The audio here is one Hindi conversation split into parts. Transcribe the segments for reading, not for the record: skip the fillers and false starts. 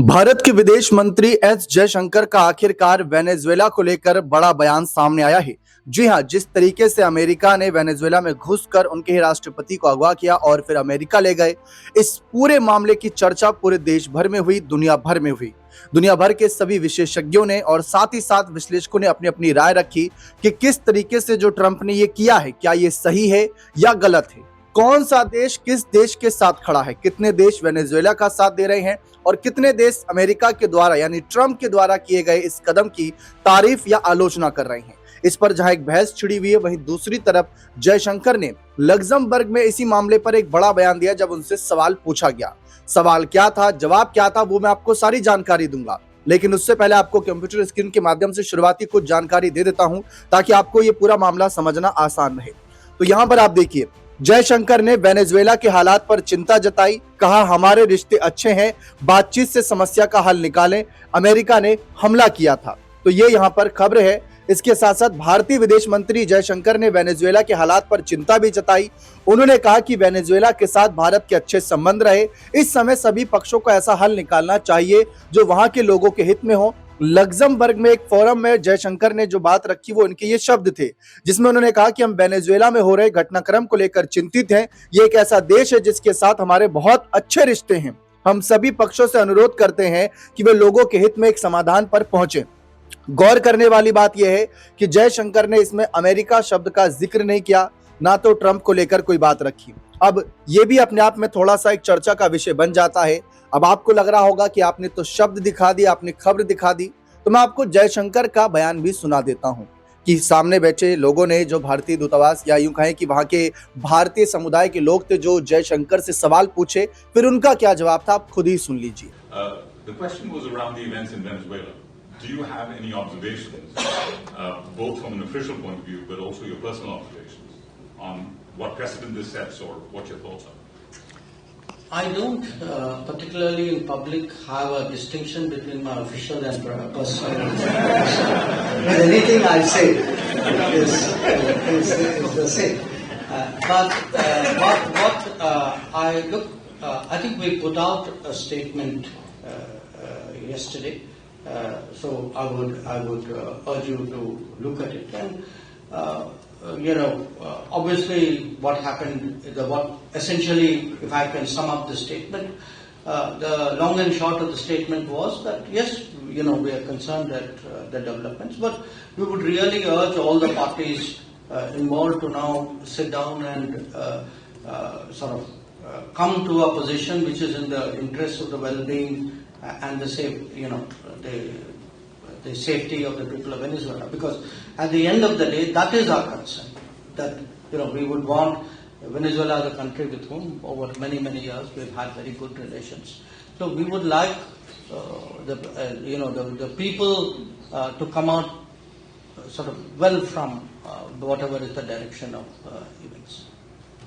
भारत के विदेश मंत्री एस जयशंकर का आखिरकार वेनेजुएला को लेकर बड़ा बयान सामने आया है। जी हां, जिस तरीके से अमेरिका ने वेनेजुएला में घुसकर उनके ही राष्ट्रपति को अगवा किया और फिर अमेरिका ले गए, इस पूरे मामले की चर्चा पूरे देश भर में हुई, दुनिया भर में हुई। दुनिया भर के सभी विशेषज्ञों ने और साथ ही साथ विश्लेषकों ने अपनी अपनी राय रखी कि किस तरीके से जो ट्रंप ने ये किया है, क्या ये सही है या गलत है। कौन सा देश किस देश के साथ खड़ा है, कितने देश वेनेजुएला का साथ दे रहे हैं और कितने देश अमेरिका के द्वारा यानी ट्रंप के द्वारा किए गए इस कदम की तारीफ या आलोचना कर रहे हैं। इस पर जहां एक बहस छिड़ी हुई है, वहीं दूसरी तरफ जयशंकर ने लग्जमबर्ग में इसी मामले पर एक बड़ा बयान दिया। जब उनसे सवाल पूछा गया, सवाल क्या था, जवाब क्या था, वो मैं आपको सारी जानकारी दूंगा, लेकिन उससे पहले आपको कंप्यूटर स्क्रीन के माध्यम से शुरुआती कुछ जानकारी दे देता हूं ताकि आपको ये पूरा मामला समझना आसान रहे। तो यहाँ पर आप देखिए, जयशंकर ने वेनेजुएला के हालात पर चिंता जताई, कहा हमारे रिश्ते अच्छे हैं, बातचीत से समस्या का हल निकालें, अमेरिका ने हमला किया था। तो ये यहाँ पर खबर है। इसके साथ साथ भारतीय विदेश मंत्री जयशंकर ने वेनेजुएला के हालात पर चिंता भी जताई। उन्होंने कहा कि वेनेजुएला के साथ भारत के अच्छे संबंध रहे, इस समय सभी पक्षों को ऐसा हल निकालना चाहिए जो वहां के लोगों के हित में हो। लग्जमबर्ग में एक फोरम में जयशंकर ने जो बात रखी वो इनके ये शब्द थे, जिसमें उन्होंने कहा कि हम वेनेजुएला में हो रहे घटनाक्रम को लेकर चिंतित हैं। ये एक ऐसा देश है जिसके साथ हमारे बहुत अच्छे रिश्ते हैं। हम सभी पक्षों से अनुरोध करते हैं कि वे लोगों के हित में एक समाधान पर पहुंचे। गौर करने वाली बात यह है कि जयशंकर ने इसमें अमेरिका शब्द का जिक्र नहीं किया, ना तो ट्रंप को लेकर कोई बात रखी। अब ये भी अपने आप में थोड़ा सा एक चर्चा का विषय बन जाता है। अब आपको लग रहा होगा कि आपने तो शब्द दिखा दिया, आपने खबर दिखा दी, तो मैं आपको जयशंकर का बयान भी सुना देता हूं कि सामने बैठे लोगों ने, जो भारतीय दूतावास या यूं कहें कि वहां के भारतीय समुदाय के लोग थे, जो जयशंकर से सवाल पूछे, फिर उनका क्या जवाब था, आप खुद ही सुन लीजिए। The question was around the events in Venezuela. Do you have any observations, both from an official point of view, but also your personal observations on what precedent this sets or what your thoughts are? I don't particularly in public have a distinction between my official and personal. Anything I say is the same. But what I think we put out a statement yesterday. So I would urge you to look at it. And obviously what happened, essentially, if I can sum up the statement, the long and short of the statement was that yes, we are concerned at the developments, but we would really urge all the parties involved to now sit down and sort of come to a position which is in the interest of the well-being and the safety of the people of Venezuela. Because at the end of the day, that is our concern. That we would want Venezuela as a country with whom over many years we've had very good relations. So we would like the people to come out sort of well from whatever is the direction of events.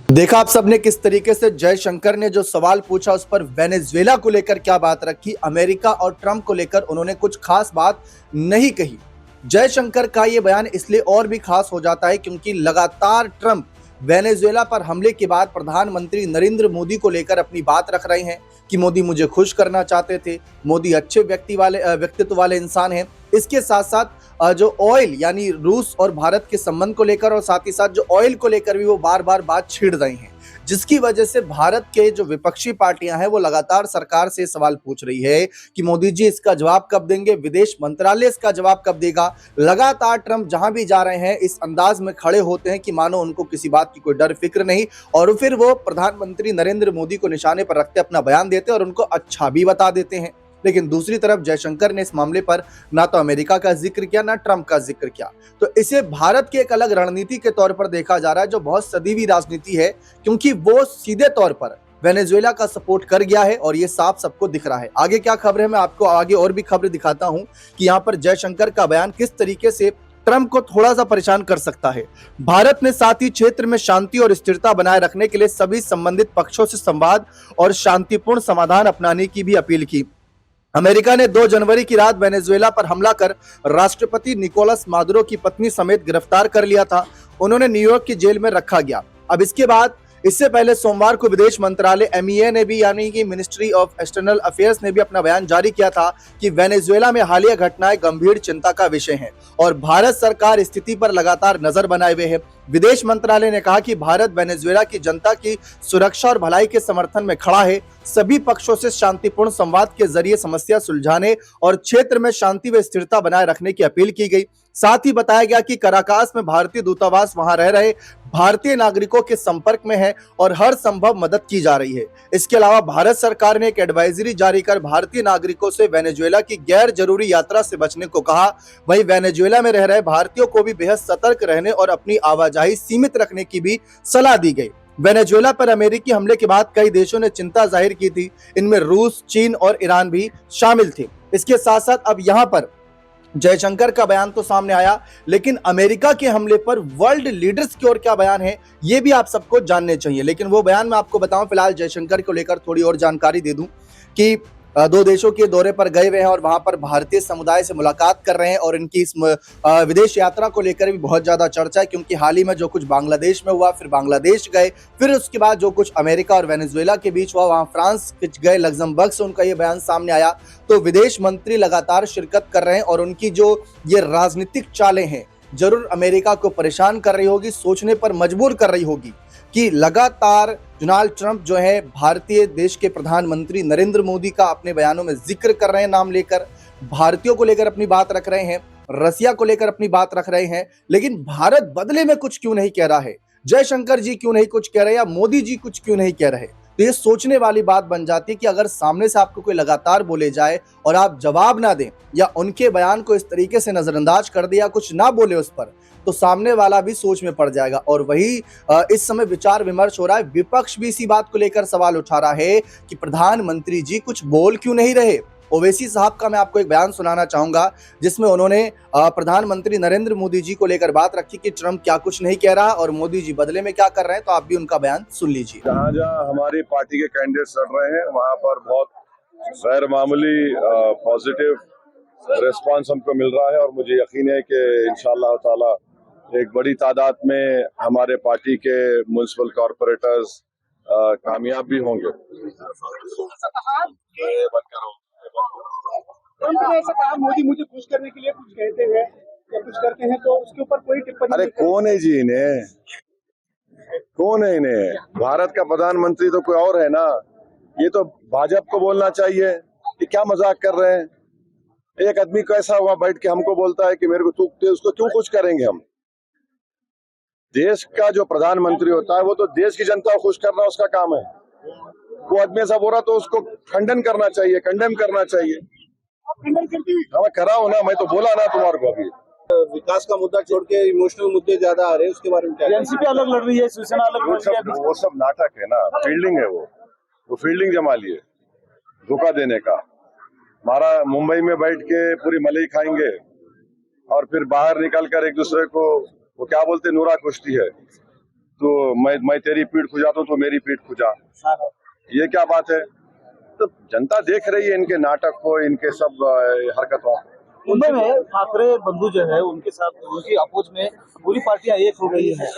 देखा आप सबने किस तरीके से जयशंकर ने जो सवाल पूछा उस पर वेनेजुएला को लेकर क्या बात रखी, अमेरिका और ट्रंप को लेकर उन्होंने कुछ खास बात नहीं कही। जयशंकर का ये बयान इसलिए और भी खास हो जाता है क्योंकि लगातार ट्रंप वेनेजुएला पर हमले के बाद प्रधानमंत्री नरेंद्र मोदी को लेकर अपनी बात रख रहे हैं कि मोदी मुझे खुश करना चाहते थे, मोदी अच्छे व्यक्तित्व वाले इंसान हैं। इसके साथ साथ जो ऑयल यानी रूस और भारत के संबंध को लेकर और साथ ही साथ जो ऑयल को लेकर भी वो बार बार बात छेड़ रहे हैं, जिसकी वजह से भारत के जो विपक्षी पार्टियां हैं वो लगातार सरकार से सवाल पूछ रही है कि मोदी जी इसका जवाब कब देंगे, विदेश मंत्रालय इसका जवाब कब देगा। लगातार ट्रंप जहां भी जा रहे हैं इस अंदाज में खड़े होते हैं कि मानो उनको किसी बात की कोई डर फिक्र नहीं, और फिर वो प्रधानमंत्री नरेंद्र मोदी को निशाने पर रखते अपना बयान देते और उनको अच्छा भी बता देते हैं। लेकिन दूसरी तरफ जयशंकर ने इस मामले पर ना तो अमेरिका का जिक्र किया ना ट्रंप का जिक्र किया। तो इसे भारत की एक अलग रणनीति के तौर पर देखा जा रहा है, जो बहुत सदीवी राजनीति है, क्योंकि वो सीधे तौर पर वेनेजुएला का सपोर्ट कर गया है और ये साफ सबको दिख रहा है। आगे क्या खबर है, मैं आपको आगे और भी खबर दिखाता हूं कि यहाँ पर जयशंकर का बयान किस तरीके से ट्रंप को थोड़ा सा परेशान कर सकता है। भारत ने साथ ही क्षेत्र में शांति और स्थिरता बनाए रखने के लिए सभी संबंधित पक्षों से संवाद और शांतिपूर्ण समाधान अपनाने की भी अपील की। अमेरिका ने 2 जनवरी की रात वेनेजुएला पर हमला कर राष्ट्रपति निकोलस मादुरो की पत्नी समेत गिरफ्तार कर लिया था। उन्होंने न्यूयॉर्क की जेल में रखा गया। अब इसके बाद इससे पहले सोमवार को विदेश मंत्रालय MEA ने भी यानी कि मिनिस्ट्री ऑफ एक्सटर्नल अफेयर्स ने भी अपना बयान जारी किया था कि वेनेजुएला में हालिया घटनाएं गंभीर चिंता का विषय हैं और भारत सरकार स्थिति पर लगातार नजर बनाए हुए है। विदेश मंत्रालय ने कहा कि भारत वेनेजुएला की जनता की सुरक्षा और भलाई के समर्थन में खड़ा है। सभी पक्षों से शांतिपूर्ण संवाद के जरिए समस्या सुलझाने और क्षेत्र में शांति व स्थिरता बनाए रखने की अपील की गई। साथ ही बताया गया कि कराकास में भारतीय दूतावास वहां रह रहे भारतीय नागरिकों के संपर्क में है और हर संभव मदद की जा रही है। इसके अलावा भारत सरकार ने एक एडवाइजरी जारी कर भारतीय नागरिकों से वेनेजुएला की गैर जरूरी यात्रा से बचने को कहा। वहीं वेनेजुएला में रह रहे भारतीयों को भी बेहद सतर्क रहने और अपनी आवाजाही सीमित रखने की भी सलाह दी गई। वेनेजुएला पर अमेरिकी हमले के बाद कई देशों ने चिंता जाहिर की थी, इनमें रूस, चीन और ईरान भी शामिल थे। इसके साथ साथ अब यहाँ पर जयशंकर का बयान तो सामने आया, लेकिन अमेरिका के हमले पर वर्ल्ड लीडर्स की ओर क्या बयान है ये भी आप सबको जानने चाहिए। लेकिन वो बयान मैं आपको बताऊं, फिलहाल जयशंकर को लेकर थोड़ी और जानकारी दे दूं कि दो देशों के दौरे पर गए हुए हैं और वहां पर भारतीय समुदाय से मुलाकात कर रहे हैं और इनकी इस विदेश यात्रा को लेकर भी बहुत ज्यादा चर्चा है, क्योंकि हाल ही में जो कुछ बांग्लादेश में हुआ, फिर बांग्लादेश गए, फिर उसके बाद जो कुछ अमेरिका और वेनेजुएला के बीच हुआ, वहां फ्रांस गए, लग्जमबर्ग से उनका ये बयान सामने आया। तो विदेश मंत्री लगातार शिरकत कर रहे हैं और उनकी जो ये राजनीतिक चालें हैं जरूर अमेरिका को परेशान कर रही होगी, सोचने पर मजबूर कर रही होगी कि लगातार डोनाल्ड ट्रंप जो है भारतीय देश के प्रधानमंत्री नरेंद्र मोदी का अपने बयानों में जिक्र कर रहे हैं, नाम लेकर भारतीयों को लेकर अपनी बात रख रहे हैं, रसिया को लेकर अपनी बात रख रहे हैं, लेकिन भारत बदले में कुछ क्यों नहीं कह रहा है, जयशंकर जी क्यों नहीं कुछ कह रहे या मोदी जी कुछ क्यों नहीं कह रहे। तो ये सोचने वाली बात बन जाती है कि अगर सामने से आपको कोई लगातार बोले जाए और आप जवाब ना दें या उनके बयान को इस तरीके से नजरअंदाज कर दे या कुछ ना बोले उस पर, तो सामने वाला भी सोच में पड़ जाएगा। और वही इस समय विचार विमर्श हो रहा है। विपक्ष भी इसी बात को लेकर सवाल उठा रहा है कि प्रधानमंत्री जी कुछ बोल क्यों नहीं रहे। ओवैसी साहब का मैं आपको एक बयान सुनाना चाहूंगा जिसमें उन्होंने प्रधानमंत्री नरेंद्र मोदी जी को लेकर बात रखी कि ट्रंप क्या कुछ नहीं कह रहा और मोदी जी बदले में क्या कर रहे हैं। तो आप भी उनका बयान सुन लीजिए। जहाँ जहाँ हमारी पार्टी के कैंडिडेट्स लड़ रहे हैं वहाँ पर बहुत गैर मामूली पॉजिटिव रिस्पांस हमको मिल रहा है और मुझे यकीन है कि इंशाअल्लाह ताला एक बड़ी तादाद में हमारे पार्टी के म्युनिसिपल कॉर्पोरेटर्स कामयाब भी होंगे। ट्रंप ने ऐसा कहा मोदी मुझे खुश करने के लिए कुछ कहते हैं या कुछ करते हैं तो उसके ऊपर कोई टिप्पणी। अरे कौन है जी इन्हें, कौन है इन्हें? भारत का प्रधानमंत्री तो कोई और है ना। ये तो भाजपा को बोलना चाहिए कि क्या मजाक कर रहे हैं। एक आदमी कैसा हुआ बैठ के हमको बोलता है कि मेरे को तू उसको क्यों खुश करेंगे हम। देश का जो प्रधानमंत्री होता है वो तो देश की जनता को खुश करना उसका काम है। वो आदमी ऐसा बोल रहा तो उसको खंडन करना चाहिए, कंडेम करना चाहिए। मैं करा हूं ना, मैं तो बोला ना तुम्हारे को। अभी विकास का मुद्दा छोड़ के इमोशनल मुद्दे ज्यादा आ रहे हैं, उसके बारे में क्या? एनसीपी अलग लड़ रही है, शिवसेना अलग लड़ रही है। वो सब नाटक है ना, फील्डिंग है। वो फील्डिंग जमा लिए धोखा देने का। हमारा मुंबई में बैठ के पूरी मलाई खाएंगे और फिर बाहर निकल कर एक दूसरे को वो क्या बोलते नूरा कुश्ती है, तो मैं तेरी पीठ खुजाता हूं तो मेरी पीठ खुजा। ये क्या बात है? तो जनता देख रही है इनके नाटक को, इनके सब हरकतों। मुंबई में ठाकरे बंधु जो है उनके साथ उनकी अपोज में पूरी पार्टियां एक हो गई है।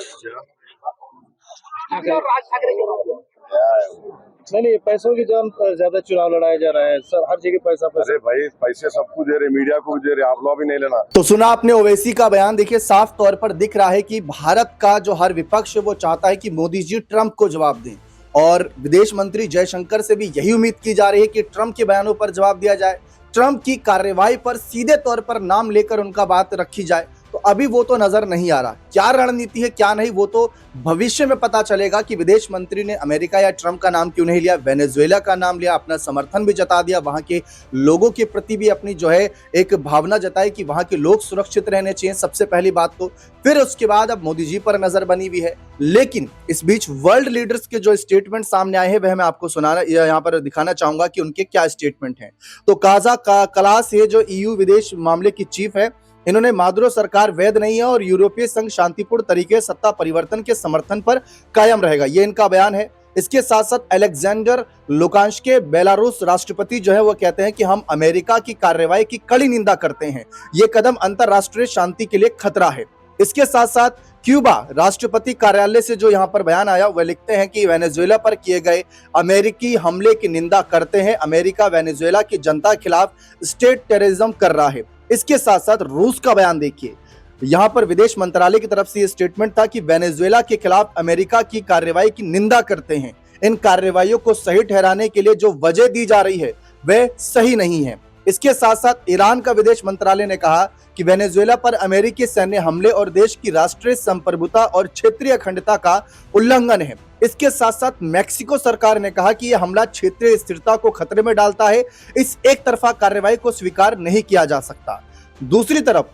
नहीं, पैसों की ज्यादा चुनाव लड़ाया जा रहा है सर, हर जगह पैसा। अरे भाई पैसे सबको दे रहे, मीडिया को भी दे रहे, आप लोग भी नहीं लेना। तो सुना आपने ओवैसी का बयान। देखिए साफ तौर पर दिख रहा है कि भारत का जो हर विपक्ष है वो चाहता है कि मोदी जी ट्रंप को जवाब दें और विदेश मंत्री जयशंकर से भी यही उम्मीद की जा रही है कि ट्रंप के बयानों पर जवाब दिया जाए, ट्रंप की कार्रवाई पर सीधे तौर पर नाम लेकर उनका बात रखी जाए। तो अभी वो तो नजर नहीं आ रहा, क्या रणनीति है क्या नहीं वो तो भविष्य में पता चलेगा कि विदेश मंत्री ने अमेरिका या ट्रंप का नाम क्यों नहीं लिया, वेनेजुएला का नाम लिया, अपना समर्थन भी जता दिया, वहां के लोगों के प्रति भी अपनी जो है एक भावना जताई कि वहां के लोग सुरक्षित रहने चाहिए सबसे पहली बात तो। फिर उसके बाद अब मोदी जी पर नजर बनी हुई है। लेकिन इस बीच वर्ल्ड लीडर्स के जो स्टेटमेंट सामने आए हैं वह मैं आपको सुनाना यहाँ पर दिखाना चाहूंगा कि उनके क्या स्टेटमेंट हैं। तो काजा कलास ये जो EU विदेश मामले की चीफ है, इन्होंने मादुरो सरकार वैध नहीं है और यूरोपीय संघ शांतिपूर्ण तरीके सत्ता परिवर्तन के समर्थन पर कायम रहेगा, ये इनका बयान है। इसके साथ साथ अलेक्जेंडर लुकाशेंको बेलारूस राष्ट्रपति जो है वो कहते हैं कि हम अमेरिका की कार्रवाई की कड़ी निंदा करते हैं, ये कदम अंतरराष्ट्रीय शांति के लिए खतरा है। इसके साथ साथ क्यूबा राष्ट्रपति कार्यालय से जो यहां पर बयान आया वह लिखते हैं कि वेनेजुएला पर किए गए अमेरिकी हमले की निंदा करते हैं। अमेरिका वेनेजुएला की जनता के खिलाफ स्टेट टेररिज्म कर रहा है। इसके साथ साथ रूस का बयान देखिए, यहां पर विदेश मंत्रालय की तरफ से यह स्टेटमेंट था कि वेनेजुएला के खिलाफ अमेरिका की कार्रवाई की निंदा करते हैं। इन कार्रवाइयों को सही ठहराने के लिए जो वजह दी जा रही है वह सही नहीं है। इसके साथ साथ ईरान का विदेश मंत्रालय ने कहा कि वेनेजुएला पर अमेरिकी सैन्य हमले और देश की राष्ट्रीय संप्रभुता और क्षेत्रीय अखंडता का उल्लंघन है। इसके साथ साथ मेक्सिको सरकार ने कहा कि यह हमला क्षेत्रीय स्थिरता को खतरे में डालता है। इस एक तरफा कार्रवाई को स्वीकार नहीं किया जा सकता। दूसरी तरफ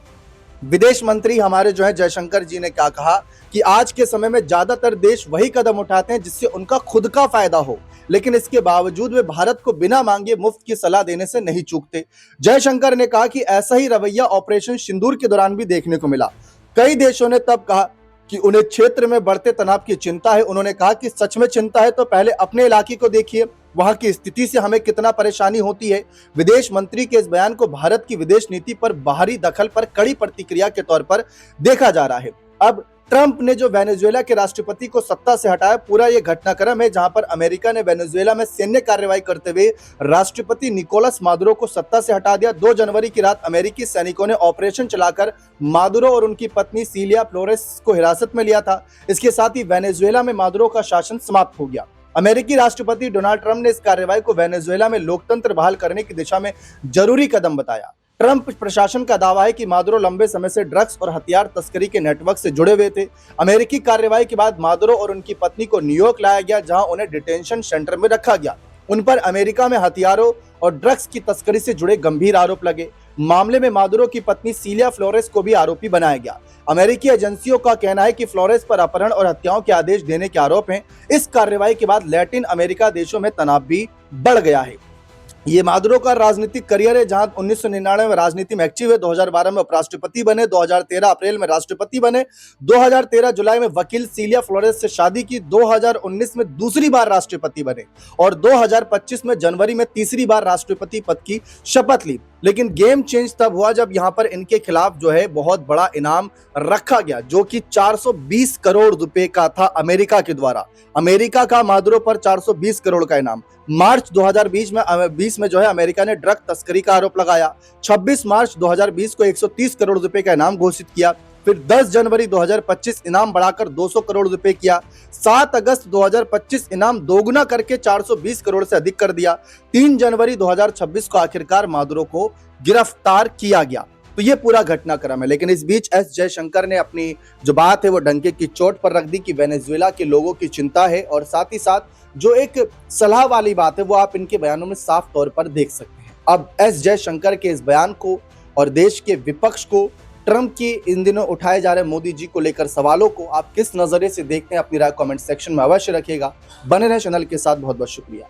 विदेश मंत्री हमारे जो है जयशंकर जी ने क्या कहा कि आज के समय में ज्यादातर देश वही कदम उठाते हैं जिससे उनका खुद का फायदा हो, लेकिन इसके बावजूद वे भारत को बिना मांगे मुफ्त की सलाह देने से नहीं चूकते। जयशंकर ने कहा कि ऐसा ही रवैया ऑपरेशन सिंदूर के दौरान भी देखने को मिला। कई देशों ने तब कहा कि उन्हें क्षेत्र में बढ़ते तनाव की चिंता है। उन्होंने कहा कि सच में चिंता है तो पहले अपने इलाके को देखिए, वहां की स्थिति से हमें कितना परेशानी होती है। विदेश मंत्री के इस बयान को भारत की विदेश नीति पर बाहरी दखल पर कड़ी प्रतिक्रिया के तौर पर देखा जा रहा है। अब ट्रंप ने जो वेनेजुएला के राष्ट्रपति को सत्ता से हटाया, पूरा यह घटनाक्रम है जहां पर अमेरिका ने वेनेजुएला में सैन्य कार्रवाई करते हुए राष्ट्रपति निकोलस मादुरो को सत्ता से हटा दिया। 2 जनवरी की रात अमेरिकी सैनिकों ने ऑपरेशन चलाकर मादुरो और उनकी पत्नी सीलिया फ्लोरेस को हिरासत में लिया था। इसके साथ ही वेनेजुएला में मादुरो का शासन समाप्त हो गया। अमेरिकी राष्ट्रपति डोनाल्ड ट्रंप ने इस कार्रवाई को वेनेजुएला में लोकतंत्र बहाल करने की दिशा में जरूरी कदम बताया। ट्रंप प्रशासन का दावा है कि मादुरो लंबे समय से ड्रग्स और हथियार तस्करी के नेटवर्क से जुड़े हुए थे। अमेरिकी कार्रवाई के बाद मादुरो और उनकी पत्नी को न्यूयॉर्क लाया गया, जहां उन्हें डिटेंशन सेंटर में रखा गया। उन पर अमेरिका में हथियारों और ड्रग्स की तस्करी से जुड़े गंभीर आरोप लगे। मामले में मादुरो की पत्नी सीलिया फ्लोरेस को भी आरोपी बनाया गया। अमेरिकी एजेंसियों का कहना है कि फ्लोरेस पर अपहरण और हत्याओं के आदेश देने के आरोप हैं। इस कार्रवाई के बाद लैटिन अमेरिका देशों में तनाव भी बढ़ गया है। ये मादुरो का राजनीतिक करियर है, जहां 1999 में राजनीति में एक्टिव है, 2012 में उपराष्ट्रपति बने, 2013 अप्रैल में राष्ट्रपति बने, 2013 जुलाई में वकील सीलिया फ्लोरेस से शादी की, 2019 में दूसरी बार राष्ट्रपति बने और 2025 में जनवरी में तीसरी बार राष्ट्रपति पद की शपथ ली। लेकिन गेम चेंज तब हुआ जब यहां पर इनके खिलाफ जो है बहुत बड़ा इनाम रखा गया, जो कि 420 करोड़ रुपए का था अमेरिका के द्वारा। अमेरिका का मादुरो पर 420 करोड़ का इनाम। मार्च 2020 में जो है अमेरिका ने ड्रग तस्करी का आरोप लगाया। 26 मार्च 2020 को 130 करोड़ रुपए का इनाम घोषित किया। फिर 10 जनवरी 2025 इनाम बढ़ाकर 200 करोड़ रुपए किया। 7 अगस्त 2025 इनाम दोगुना करके 420 करोड़ से अधिक कर दिया। 3 जनवरी 2026 को आखिरकार मादुरो को गिरफ्तार किया गया। तो ये पूरा घटनाक्रम है। लेकिन इस बीच एस जयशंकर ने अपनी जो बात है वो डंके की चोट पर रख दी कि वेनेजुएला के लोगों की चिंता है, और साथ ही साथ जो एक सलाह वाली बात है वो आप इनके बयानों में साफ तौर पर देख सकते हैं। अब एस जयशंकर के इस बयान को और देश के विपक्ष को, ट्रंप की इन दिनों उठाए जा रहे मोदी जी को लेकर सवालों को आप किस नजरिए से देखते हैं, अपनी राय कमेंट सेक्शन में अवश्य रखिएगा। बने रहे चैनल के साथ। बहुत बहुत शुक्रिया।